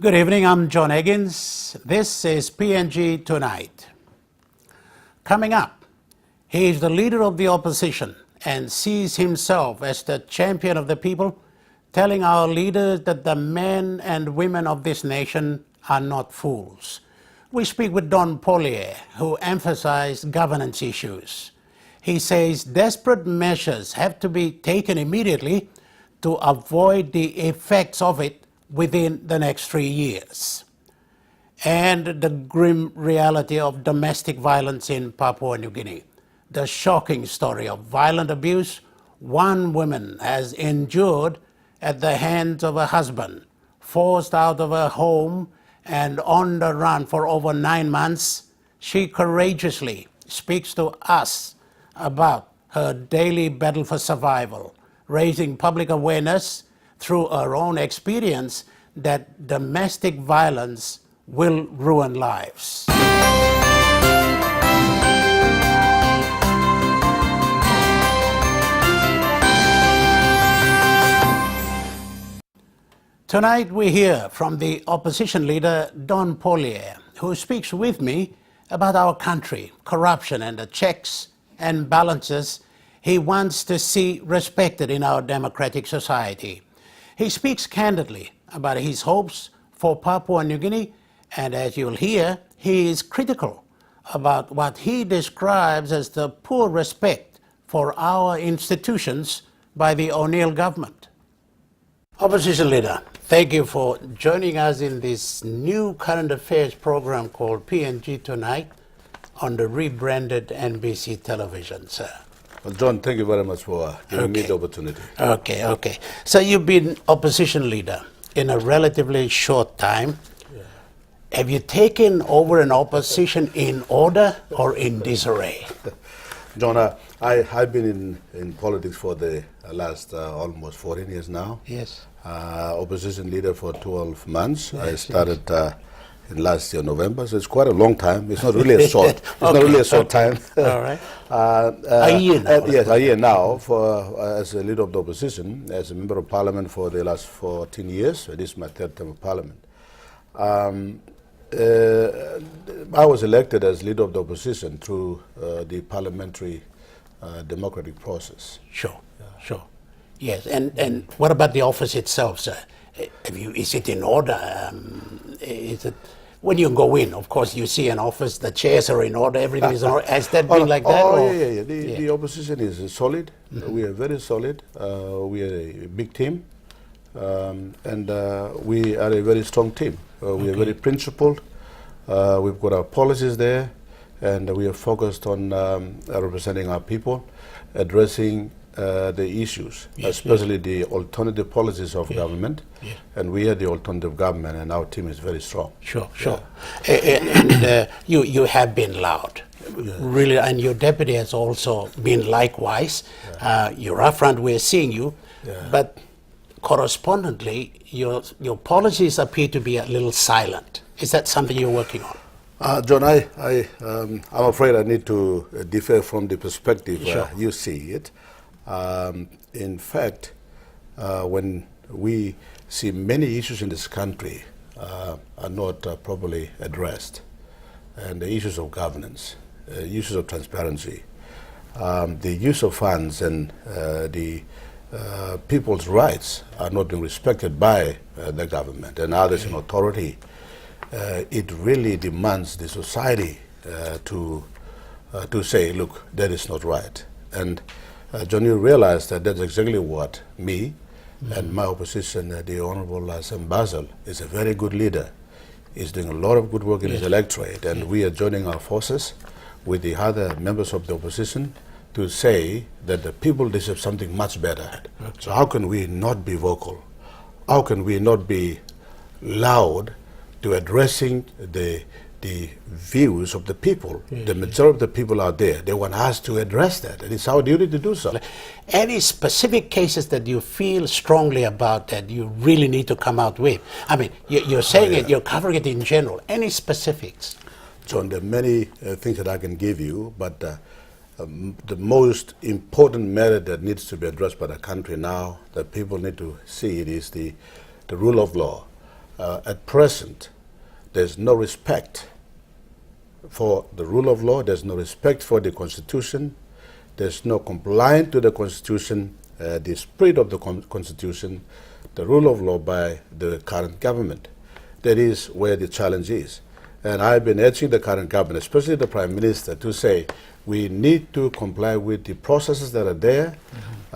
Good evening, I'm John Eggins. This is PNG Tonight. Coming up, he is the leader of the opposition and sees himself as the champion of the people, telling our leaders that the men and women of this nation are not fools. We speak with Don Polye, who emphasized governance issues. He says desperate measures have to be taken immediately to avoid the effects of it within the next 3 years. And the grim reality of domestic violence in Papua New Guinea. The shocking story of violent abuse one woman has endured at the hands of her husband, forced out of her home and on the run for over 9 months. She courageously speaks to us about her daily battle for survival, raising public awareness through her own experience that domestic violence will ruin lives. Tonight we hear from the opposition leader Don Polye, who speaks with me about our country, corruption and the checks and balances he wants to see respected in our democratic society. He speaks candidly about his hopes for Papua New Guinea, and as you'll hear, he is critical about what he describes as the poor respect for our institutions by the O'Neill government. Opposition leader, thank you for joining us in this new current affairs program called PNG Tonight on the rebranded NBC television, sir. Well, John, thank you very much for giving me the opportunity. Okay. So you've been opposition leader in a relatively short time. Yeah. Have you taken over an opposition in order or in disarray? John, I've been in politics for the last almost 14 years now. Yes. Opposition leader for 12 months. Yes, I started in last year, November, so it's quite a long time. It's not really a short. It's not really a short time. All right. A year now. Yes, a year now as a leader of the opposition, as a member of parliament for the last 14 years. This is my third term of parliament. I was elected as leader of the opposition through the parliamentary democratic process. Sure. Yes, and what about the office itself, sir? Is it in order? Is it? When you go in, of course, you see an office, the chairs are in order, everything is in order. Has that been like that? Yeah. The opposition is solid. Mm-hmm. We are very solid. We are a big team. And we are a very strong team. We are very principled. We've got our policies there. And we are focused on representing our people, addressing the issues, especially the alternative policies of government. Yes. And we are the alternative government, and our team is very strong. Sure. And you have been loud, really, and your deputy has also been likewise. You're up front, we're seeing you, but correspondingly, your policies appear to be a little silent. Is that something you're working on? John, I'm afraid I need to differ from the perspective you see it. In fact, when we see many issues in this country are not properly addressed, and the issues of governance, issues of transparency, the use of funds and the people's rights are not being respected by the government and others in authority, it really demands the society to say, look, that is not right. And John, you realize that that's exactly what me and my opposition, the Honorable Sam Basil, is a very good leader. He's doing a lot of good work in his electorate, and we are joining our forces with the other members of the opposition to say that the people deserve something much better. Okay. So how can we not be vocal? How can we not be loud to addressing the views of the people? The majority of the people out there, they want us to address that, and it's our duty to do so. Any specific cases that you feel strongly about that you really need to come out with? I mean, you're saying it, you're covering it in general. Any specifics? John, there are many things that I can give you, but the most important matter that needs to be addressed by the country now, that people need to see it, is the rule of law. at present, there's no respect for the rule of law, there's no respect for the Constitution, there's no compliance to the Constitution, the spirit of the Constitution, the rule of law by the current government. That is where the challenge is. And I've been urging the current government, especially the Prime Minister, to say we need to comply with the processes that are there,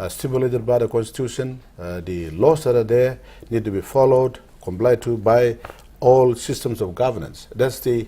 stipulated by the Constitution. The laws that are there need to be followed, complied to by all systems of governance. That's the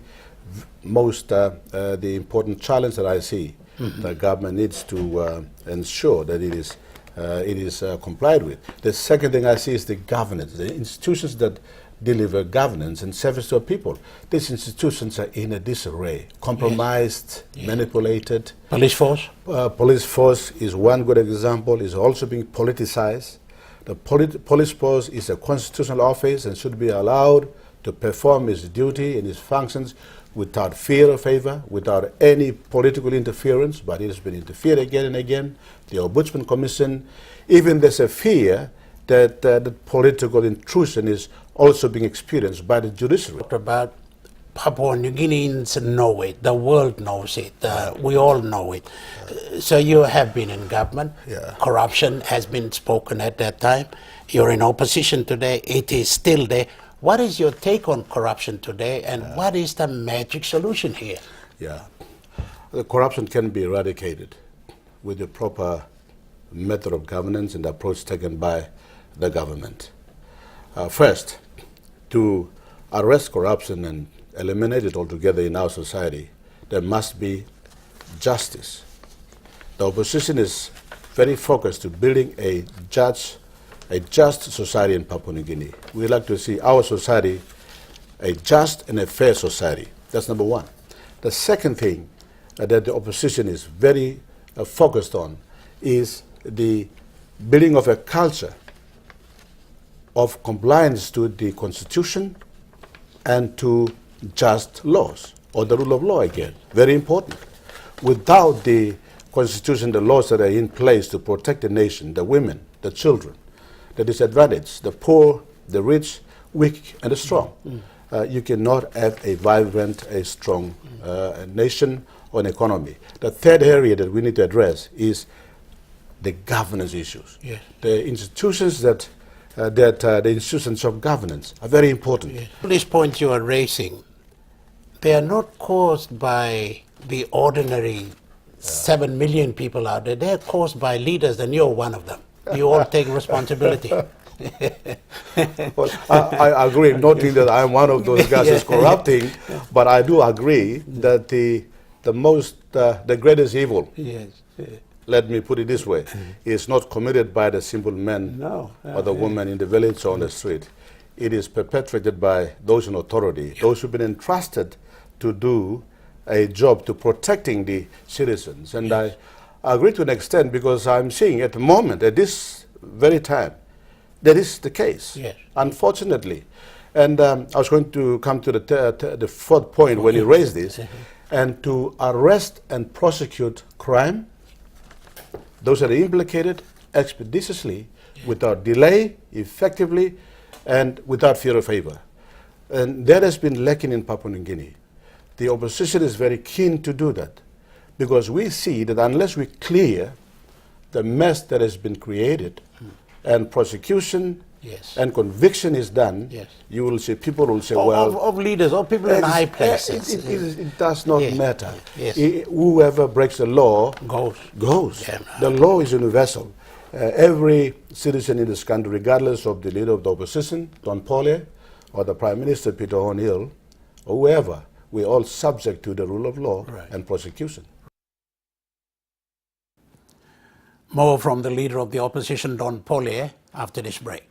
most the important challenge that I see. The government needs to ensure that it is complied with. The second thing I see is the governance, the institutions that deliver governance and service to our people. These institutions are in a disarray, compromised, manipulated. Police force? Police force is one good example, is also being politicized. The police force is a constitutional office and should be allowed to perform its duty and its functions without fear or favor, without any political interference, but it has been interfered again and again. The Ombudsman Commission, even there's a fear that political intrusion is also being experienced by the judiciary. About Papua New Guineans know it, the world knows it, we all know it. So you have been in government, corruption has been spoken at that time, you're in opposition today, it is still there. What is your take on corruption today, and what is the magic solution here? Yeah, the corruption can be eradicated with the proper method of governance and approach taken by the government. First, to arrest corruption and eliminate it altogether in our society, there must be justice. The opposition is very focused to building a just society in Papua New Guinea. We like to see our society a just and a fair society. That's number one. The second thing that the opposition is very focused on is the building of a culture of compliance to the Constitution and to just laws, or the rule of law again. Very important. Without the Constitution, the laws that are in place to protect the nation, the women, the children, the disadvantaged, the poor, the rich, weak, and the strong, you cannot have a vibrant, a strong nation or an economy. The third area that we need to address is the governance issues. Yes. The institutions the institutions of governance are very important. Yes. These points you are raising, they are not caused by the ordinary 7 million people out there. They are caused by leaders, and you're one of them. You all take responsibility. Well, I agree, noting that I'm one of those guys who's corrupting, but I do agree that the greatest evil, let me put it this way, is not committed by the simple man or the woman in the village or on the street. It is perpetrated by those in authority, those who've been entrusted to do a job to protecting the citizens. And I agree to an extent, because I'm seeing at the moment, at this very time, that is the case, unfortunately. And I was going to come to the fourth point when you raised this, and to arrest and prosecute crime, those that are implicated expeditiously, without delay, effectively, and without fear of favor. And that has been lacking in Papua New Guinea. The opposition is very keen to do that, because we see that unless we clear the mess that has been created, and prosecution and conviction is done, you will see people will say, well... Of leaders, of people in high places. It does not matter. Whoever breaks the law goes. The law is universal. Every citizen in this country, regardless of the leader of the opposition, Don Polye, or the Prime Minister, Peter O'Neill, or whoever, we're all subject to the rule of law and prosecution. More from the leader of the opposition, Don Polye, after this break.